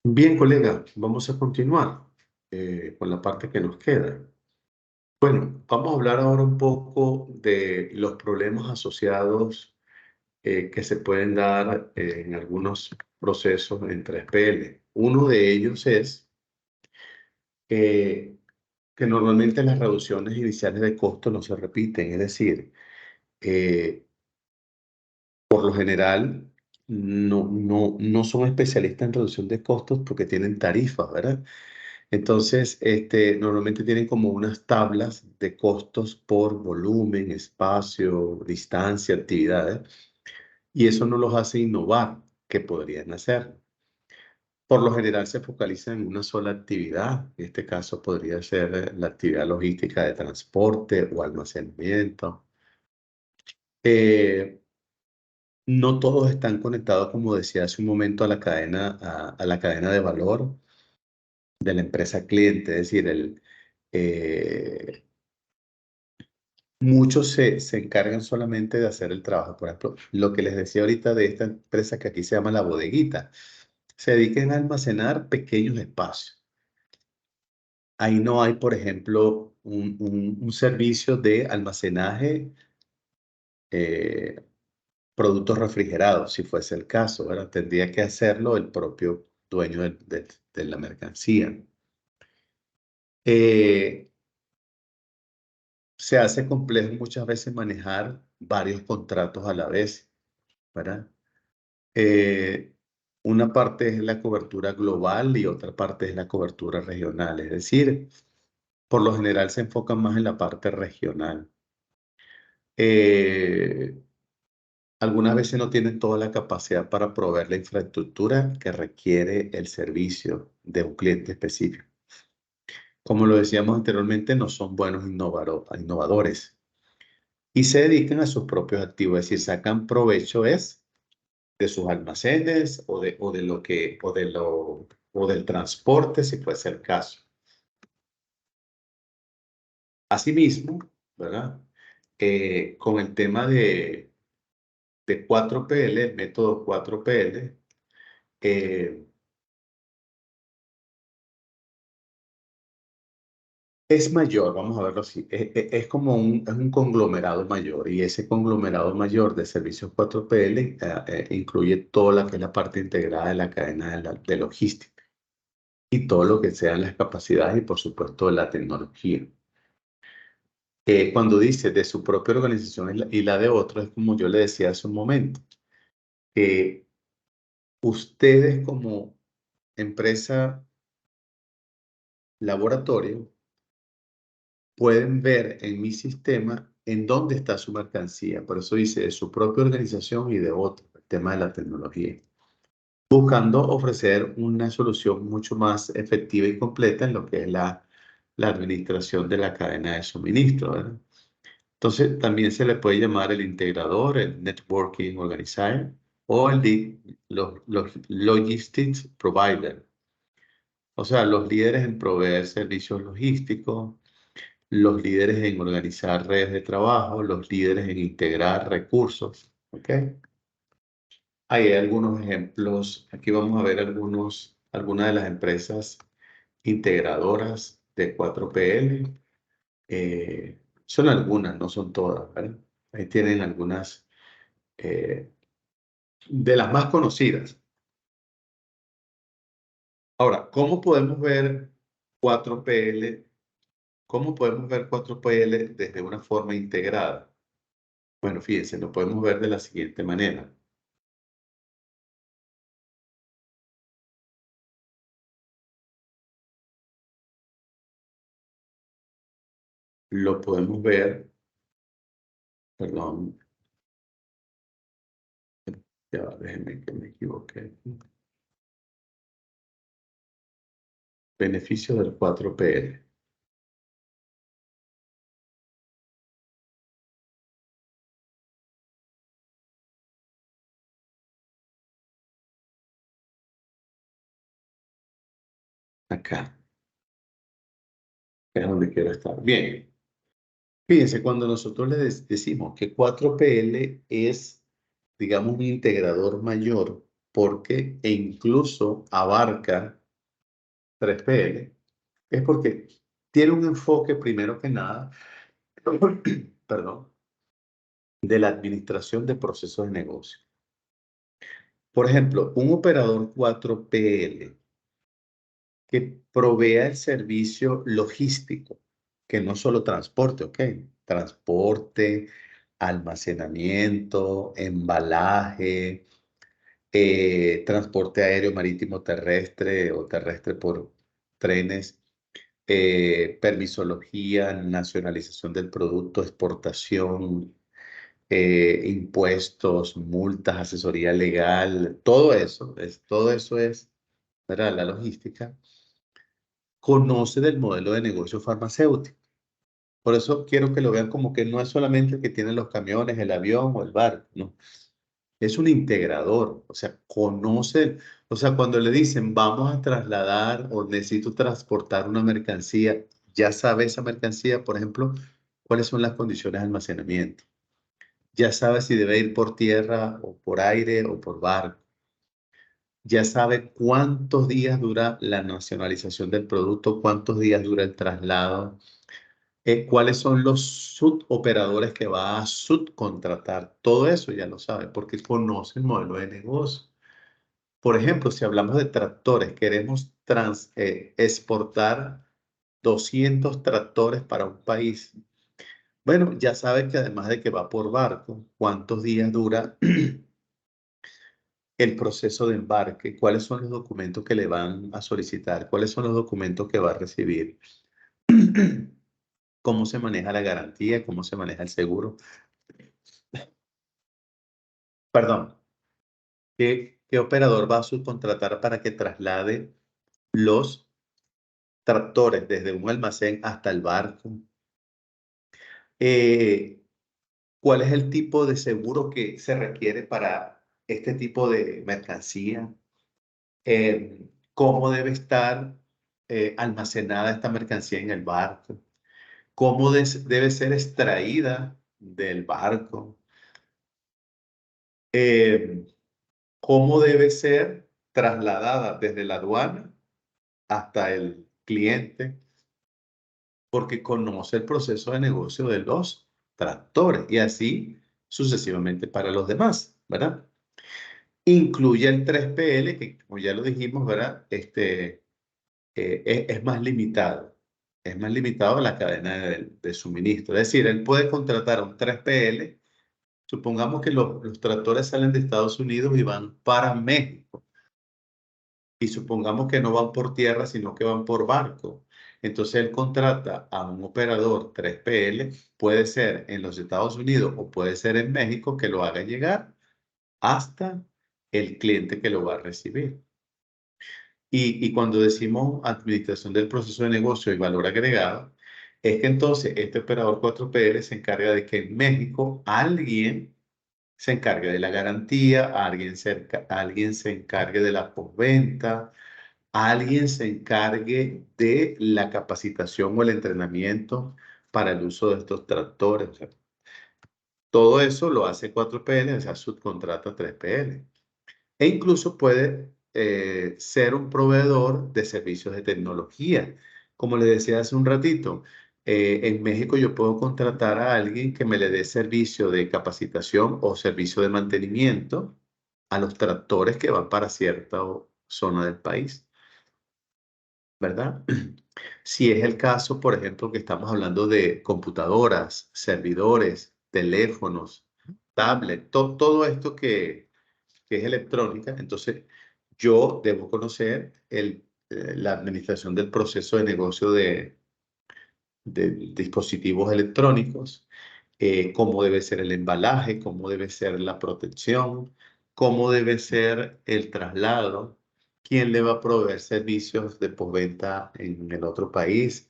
Bien, colega, vamos a continuar con la parte que nos queda. Bueno, vamos a hablar ahora un poco de los problemas asociados que se pueden dar en algunos procesos en 3PL. Uno de ellos es eh, que normalmente las reducciones iniciales de costo no se repiten, es decir, eh, por lo general no son especialistas en reducción de costos porque tienen tarifas, ¿verdad? Entonces, normalmente tienen como unas tablas de costos por volumen, espacio, distancia, actividades, y eso no los hace innovar, que podrían hacer. Por lo general se focaliza en una sola actividad. En este caso podría ser la actividad logística de transporte o almacenamiento. Eh, no todos están conectados, como decía hace un momento, a la cadena, a la cadena de valor de la empresa cliente. Es decir, eh, muchos se encargan solamente de hacer el trabajo. Por ejemplo, lo que les decía ahorita de esta empresa que aquí se llama La Bodeguita, se dedican a almacenar pequeños espacios. Ahí no hay, por ejemplo, un servicio de almacenaje, eh, productos refrigerados, si fuese el caso, ¿verdad? Tendría que hacerlo el propio dueño de la mercancía. Eh, Se hace complejo muchas veces manejar varios contratos a la vez, ¿verdad? Eh, una parte es la cobertura global y otra parte es la cobertura regional. Es decir, por lo general se enfocan más en la parte regional. Eh, Algunas veces no tienen toda la capacidad para proveer la infraestructura que requiere el servicio de un cliente específico. Como lo decíamos anteriormente, no son buenos innovadores y se dedican a sus propios activos, es decir, sacan provecho de sus almacenes o de lo que, o del transporte, si fuese el caso. Asimismo, ¿verdad? Con el tema de 4PL, el método 4PL, eh, es mayor, vamos a verlo así, es como es un conglomerado mayor y ese conglomerado mayor de servicios 4PL incluye toda la que es la parte integrada de la cadena de logística y todo lo que sean las capacidades y por supuesto la tecnología. Cuando dice de su propia organización y la de otros, es como yo le decía hace un momento, que ustedes como empresa laboratorio pueden ver en mi sistema en dónde está su mercancía. Por eso dice de su propia organización y de otro, el tema de la tecnología. Buscando ofrecer una solución mucho más efectiva y completa en lo que es la administración de la cadena de suministro, ¿verdad? Entonces, también se le puede llamar el integrador, el networking organizer o los logistics provider. O sea, los líderes en proveer servicios logísticos, los líderes en organizar redes de trabajo, los líderes en integrar recursos. ¿Ok? Ahí hay algunos ejemplos. Aquí vamos a ver algunas de las empresas integradoras de 4PL. Son algunas, no son todas, ¿verdad? Ahí tienen algunas eh, de las más conocidas. Ahora, ¿cómo podemos ver 4PL? ¿Cómo podemos ver 4PL desde una forma integrada? Bueno, fíjense, lo podemos ver de la siguiente manera. Lo podemos ver, perdón, ya va, déjenme que me equivoqué. Beneficio del 4PL. Acá es donde quiero estar. Bien, fíjense, cuando nosotros decimos que 4PL es, digamos, un integrador mayor, porque e incluso abarca 3PL, es porque tiene un enfoque, primero que nada, perdón, de la administración de procesos de negocio. Por ejemplo, un operador 4PL que provea el servicio logístico, que no solo transporte, ¿ok? Transporte, almacenamiento, embalaje, transporte aéreo, marítimo, terrestre o terrestre por trenes, permisología, nacionalización del producto, exportación, impuestos, multas, asesoría legal, todo eso es, ¿verdad? La logística. Conoce del modelo de negocio farmacéutico. Por eso quiero que lo vean como que no es solamente el que tiene los camiones, el avión o el barco, ¿no? Es un integrador, o sea, conoce, o sea, cuando le dicen vamos a trasladar o necesito transportar una mercancía, ya sabe esa mercancía, por ejemplo, cuáles son las condiciones de almacenamiento. Ya sabe si debe ir por tierra o por aire o por barco. Ya sabe cuántos días dura la nacionalización del producto, cuántos días dura el traslado, cuáles son los suboperadores que va a subcontratar. Todo eso ya lo sabe porque conoce el modelo de negocio. Por ejemplo, si hablamos de tractores, queremos exportar 200 tractores para un país. Bueno, ya sabe que además de que va por barco, cuántos días dura el proceso de embarque, cuáles son los documentos que le van a solicitar, cuáles son los documentos que va a recibir, cómo se maneja la garantía, cómo se maneja el seguro. Perdón, ¿qué operador va a subcontratar para que traslade los tractores desde un almacén hasta el barco? Eh, ¿Cuál es el tipo de seguro que se requiere para este tipo de mercancía? ¿Cómo debe estar almacenada esta mercancía en el barco? ¿Cómo debe ser extraída del barco? Eh, ¿Cómo debe ser trasladada desde la aduana hasta el cliente? Porque conoce el proceso de negocio de los tractores y así sucesivamente para los demás, ¿verdad? Incluye el 3PL, que como ya lo dijimos, ¿verdad? Es más limitado. Es más limitado la cadena de suministro. Es decir, él puede contratar a un 3PL. Supongamos que los tractores salen de Estados Unidos y van para México. Y supongamos que no van por tierra, sino que van por barco. Entonces él contrata a un operador 3PL, puede ser en los Estados Unidos o puede ser en México, que lo haga llegar hasta el cliente que lo va a recibir. Y cuando decimos administración del proceso de negocio y valor agregado, es que entonces este operador 4PL se encarga de que en México alguien se encargue de la garantía, alguien se encargue de la postventa, alguien se encargue de la capacitación o el entrenamiento para el uso de estos tractores. O sea, todo eso lo hace 4PL, o sea, subcontrata 3PL. E incluso puede ser un proveedor de servicios de tecnología. Como les decía hace un ratito, en México yo puedo contratar a alguien que me le dé servicio de capacitación o servicio de mantenimiento a los tractores que van para cierta zona del país, ¿verdad? Si es el caso, por ejemplo, que estamos hablando de computadoras, servidores, teléfonos, tablets, todo esto que es electrónica, entonces yo debo conocer la administración del proceso de negocio de dispositivos electrónicos, cómo debe ser el embalaje, cómo debe ser la protección, cómo debe ser el traslado, quién le va a proveer servicios de postventa en el otro país,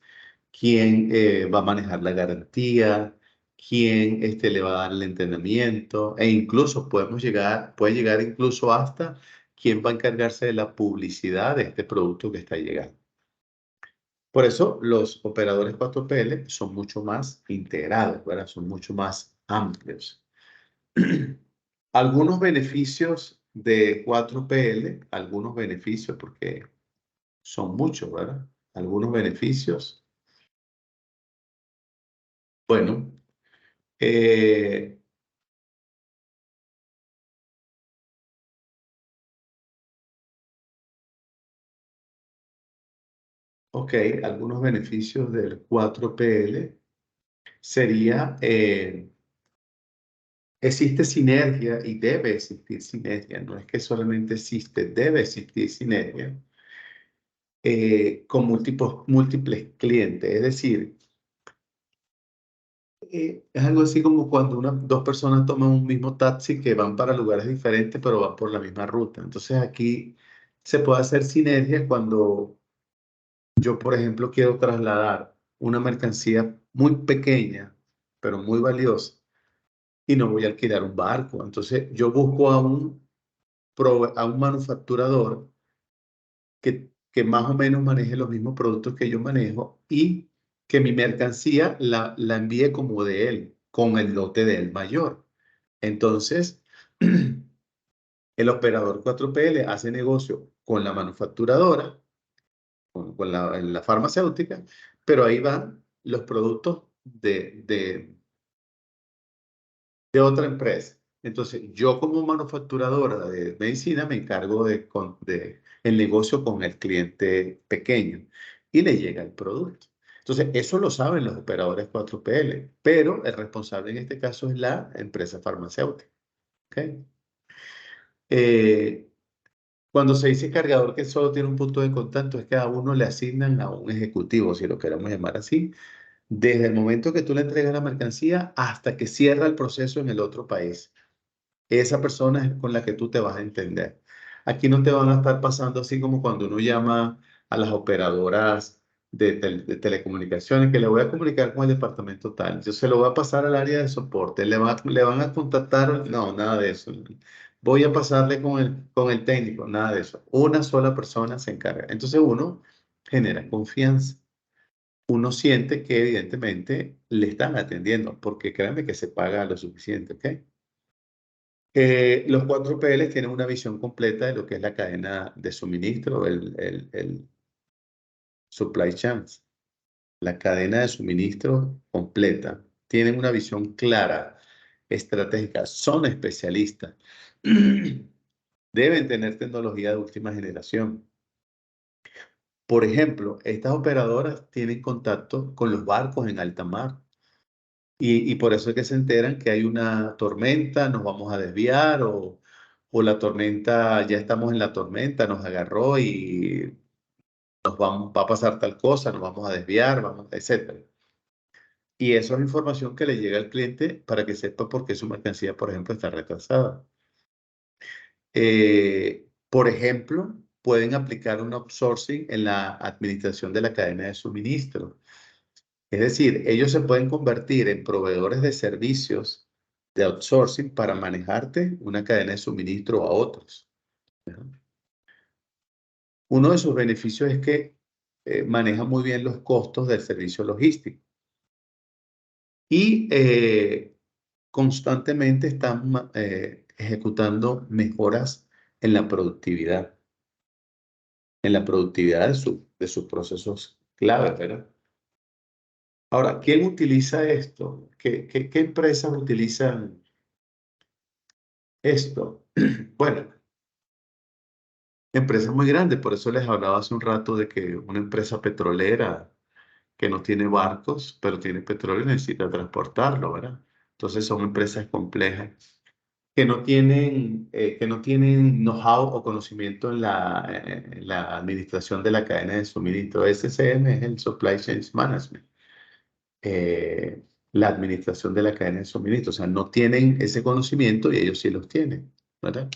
quién va a manejar la garantía, quién le va a dar el entrenamiento, e incluso puede llegar incluso hasta quién va a encargarse de la publicidad de este producto que está llegando. Por eso los operadores 4PL son mucho más integrados, ¿verdad? Son mucho más amplios. Algunos beneficios de 4PL algunos beneficios, porque son muchos, ¿verdad? Algunos beneficios. Bueno, eh, ok, algunos beneficios del 4PL sería, existe sinergia y debe existir sinergia, no es que solamente existe, debe existir sinergia con múltiples clientes. Es decir, es algo así como cuando dos personas toman un mismo taxi que van para lugares diferentes, pero van por la misma ruta. Entonces aquí se puede hacer sinergia cuando yo, por ejemplo, quiero trasladar una mercancía muy pequeña, pero muy valiosa, y no voy a alquilar un barco. Entonces yo busco a un manufacturador que más o menos maneje los mismos productos que yo manejo y que mi mercancía la envíe como de él, con el lote de él mayor. Entonces, el operador 4PL hace negocio con la manufacturadora, con la farmacéutica, pero ahí van los productos de otra empresa. Entonces, yo como manufacturadora de medicina me encargo de el negocio con el cliente pequeño y le llega el producto. Entonces, eso lo saben los operadores 4PL, pero el responsable en este caso es la empresa farmacéutica. ¿Ok? Eh, Cuando se dice cargador que solo tiene un punto de contacto, es que a uno le asignan a un ejecutivo, si lo queremos llamar así, desde el momento que tú le entregas la mercancía hasta que cierra el proceso en el otro país. Esa persona es con la que tú te vas a entender. Aquí no te van a estar pasando así como cuando uno llama a las operadoras de telecomunicaciones, que le voy a comunicar con el departamento tal. Yo se lo voy a pasar al área de soporte. Le van a contactar. No, nada de eso. Voy a pasarle con el técnico. Nada de eso. Una sola persona se encarga. Entonces uno genera confianza. Uno siente que evidentemente le están atendiendo, porque créanme que se paga lo suficiente, ¿ok? Los 4PL tienen una visión completa de lo que es la cadena de suministro, el supply chain, la cadena de suministro completa. Tienen una visión clara, estratégica, son especialistas. Deben tener tecnología de última generación. Por ejemplo, estas operadoras tienen contacto con los barcos en alta mar. Y por eso es que se enteran que hay una tormenta, nos vamos a desviar o la tormenta, ya estamos en la tormenta, nos agarró y va a pasar tal cosa, nos vamos a desviar, vamos, etcétera. Y eso es información que le llega al cliente para que sepa por qué su mercancía, por ejemplo, está retrasada. Por ejemplo, pueden aplicar un outsourcing en la administración de la cadena de suministro. Es decir, ellos se pueden convertir en proveedores de servicios de outsourcing para manejarte una cadena de suministro a otros. ¿No? Uno de sus beneficios es que maneja muy bien los costos del servicio logístico y constantemente están ejecutando mejoras en en la productividad de sus procesos clave, ¿verdad? Ahora, ¿quién utiliza esto? ¿Qué empresas utilizan esto? Bueno, empresas muy grandes, por eso les hablaba hace un rato de que una empresa petrolera que no tiene barcos, pero tiene petróleo, necesita transportarlo, ¿verdad? Entonces son empresas complejas que no tienen know-how o conocimiento en la administración de la cadena de suministro. SCM es el Supply Chain Management, la administración de la cadena de suministro. O sea, no tienen ese conocimiento y ellos sí los tienen, ¿verdad?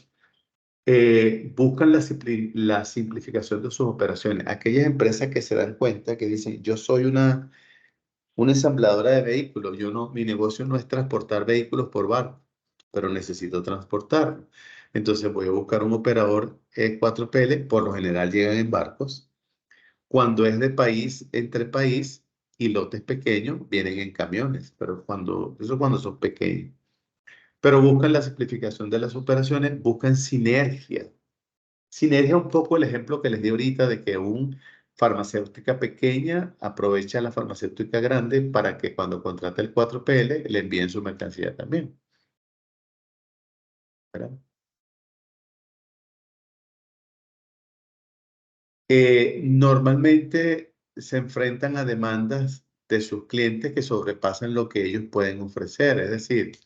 Buscan la simplificación de sus operaciones. Aquellas empresas que se dan cuenta que dicen, yo soy una ensambladora de vehículos, yo no, mi negocio no es transportar vehículos por barco, pero necesito transportarlo. Entonces voy a buscar un operador 4PL, por lo general llegan en barcos. Cuando es de país, entre país y lotes pequeños, vienen en camiones, pero eso cuando son pequeños. pero buscan la simplificación de las operaciones, buscan sinergia. Sinergia un poco el ejemplo que les di ahorita de que una farmacéutica pequeña aprovecha a la farmacéutica grande para que cuando contrate el 4PL le envíen su mercancía también, ¿verdad? Normalmente se enfrentan a demandas de sus clientes que sobrepasan lo que ellos pueden ofrecer. Es decir,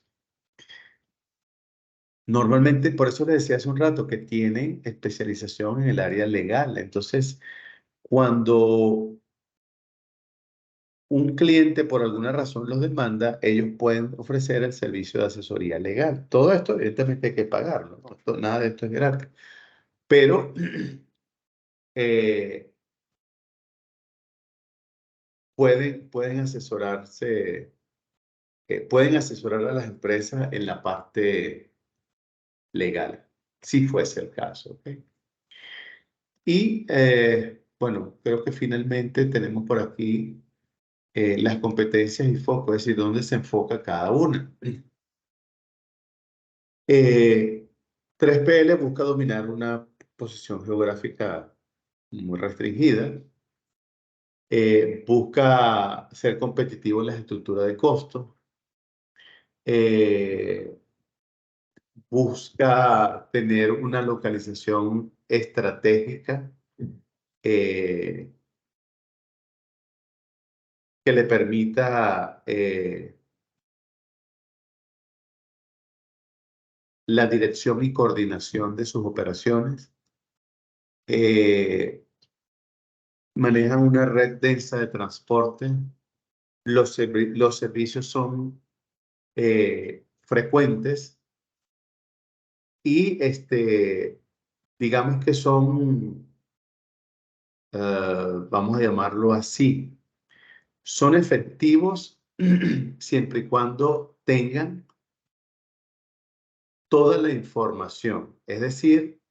normalmente, por eso les decía hace un rato que tienen especialización en el área legal. Entonces, cuando un cliente por alguna razón los demanda, ellos pueden ofrecer el servicio de asesoría legal. Todo esto, evidentemente, hay que pagarlo, ¿no? Nada de esto es gratis. Pero eh, pueden asesorarse, pueden asesorar a las empresas en la parte legal, si fuese el caso. ¿Ok? Y bueno, creo que finalmente tenemos por aquí las competencias y foco, es decir, dónde se enfoca cada una. 3PL busca dominar una posición geográfica muy restringida, busca ser competitivo en las estructuras de costos, eh, busca tener una localización estratégica eh, que le permita la dirección y coordinación de sus operaciones. Eh, Manejan una red densa de transporte. Los servicios son frecuentes y digamos que son, vamos a llamarlo así, son efectivos siempre y cuando tengan toda la información. Es decir,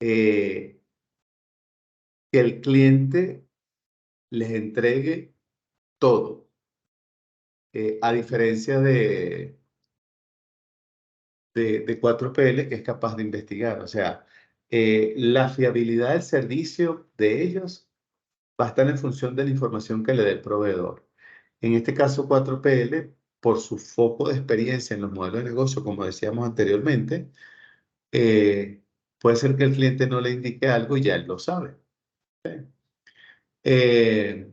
eh, que el cliente les entregue todo, a diferencia de 4PL que es capaz de investigar. O sea, la fiabilidad del servicio de ellos va a estar en función de la información que le dé el proveedor. En este caso, 4PL, por su foco de experiencia en los modelos de negocio, como decíamos anteriormente, puede ser que el cliente no le indique algo y ya él lo sabe. Eh,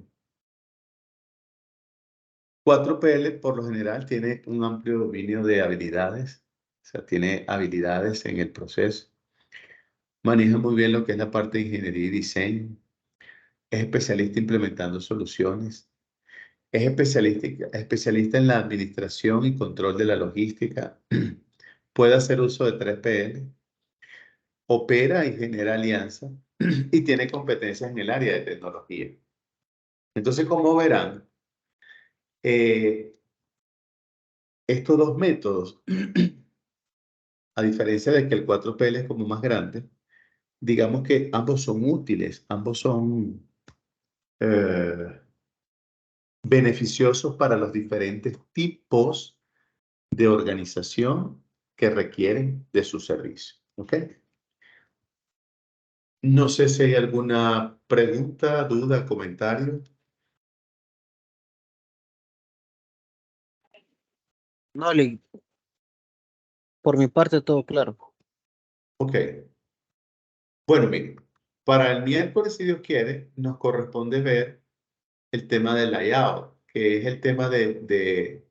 4PL por lo general tiene un amplio dominio de habilidades, o sea, tiene habilidades en el proceso, maneja muy bien lo que es la parte de ingeniería y diseño, es especialista implementando soluciones, es especialista en la administración y control de la logística, puede hacer uso de 3PL, opera y genera alianzas y tiene competencias en el área de tecnología. Entonces, como verán, eh, estos dos métodos, a diferencia de que el 4PL es como más grande, digamos que ambos son útiles, ambos son eh, beneficiosos para los diferentes tipos de organización que requieren de su servicio. ¿Ok? No sé si hay alguna pregunta, duda, comentario. No, por mi parte todo claro. Ok. Bueno, miren, para el miércoles, si Dios quiere, nos corresponde ver el tema del layout, que es el tema de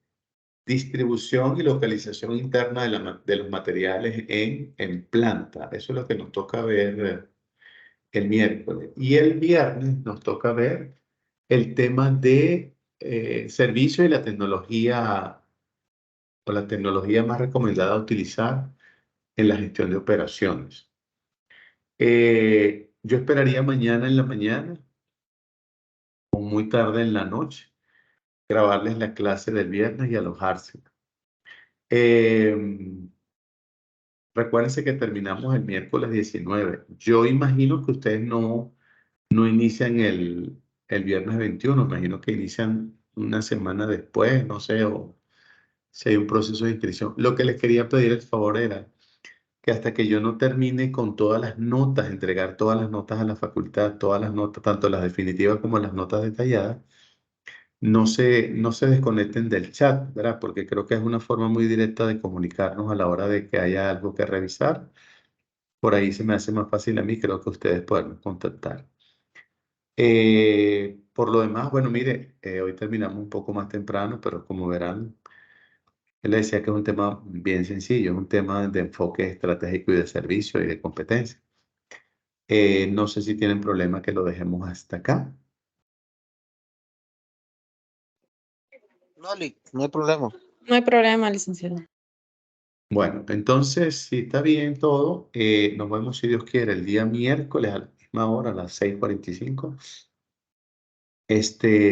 distribución y localización interna de los materiales en planta. Eso es lo que nos toca ver el miércoles. Y el viernes nos toca ver el tema de servicio y la tecnología o la tecnología más recomendada a utilizar en la gestión de operaciones. Yo esperaría mañana en la mañana o muy tarde en la noche grabarles la clase del viernes y alojarse. Eh, Recuérdense que terminamos el miércoles 19. Yo imagino que ustedes no inician el viernes 21. Imagino que inician una semana después, no sé, si hay un proceso de inscripción. Lo que les quería pedir el favor era que hasta que yo no termine con todas las notas, entregar todas las notas a la facultad, todas las notas, tanto las definitivas como las notas detalladas, no se desconecten del chat, ¿verdad? Porque creo que es una forma muy directa de comunicarnos a la hora de que haya algo que revisar. Por ahí se me hace más fácil a mí, creo que ustedes pueden contactar. Por lo demás, bueno, mire, hoy terminamos un poco más temprano, pero como verán, él le decía que es un tema bien sencillo, es un tema de enfoque estratégico y de servicio y de competencia. No sé si tienen problema que lo dejemos hasta acá. No, no hay problema. No hay problema, licenciado. Bueno, entonces, si está bien todo, nos vemos, si Dios quiere, el día miércoles a la misma hora, a las 6:45.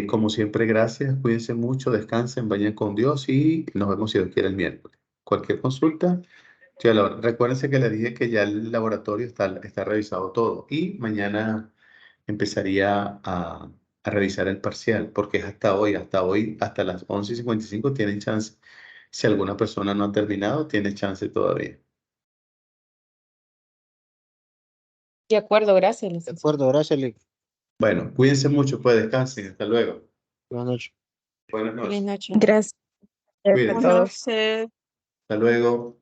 Como siempre, gracias, cuídense mucho, descansen, vayan con Dios y nos vemos, si Dios quiere, el miércoles. Cualquier consulta, estoy a la orden. Recuérdense que les dije que ya el laboratorio está revisado todo y mañana empezaría a revisar el parcial, porque es hasta hoy, hasta las 11:55 tienen chance. Si alguna persona no ha terminado, tiene chance todavía. De acuerdo, gracias, De licenciado. acuerdo, gracias, Lick. Bueno, cuídense mucho, pues descansen, hasta luego. Buenas noches. Buenas Feliz noches. noche. Gracias a Cuídense. todos. Hasta luego.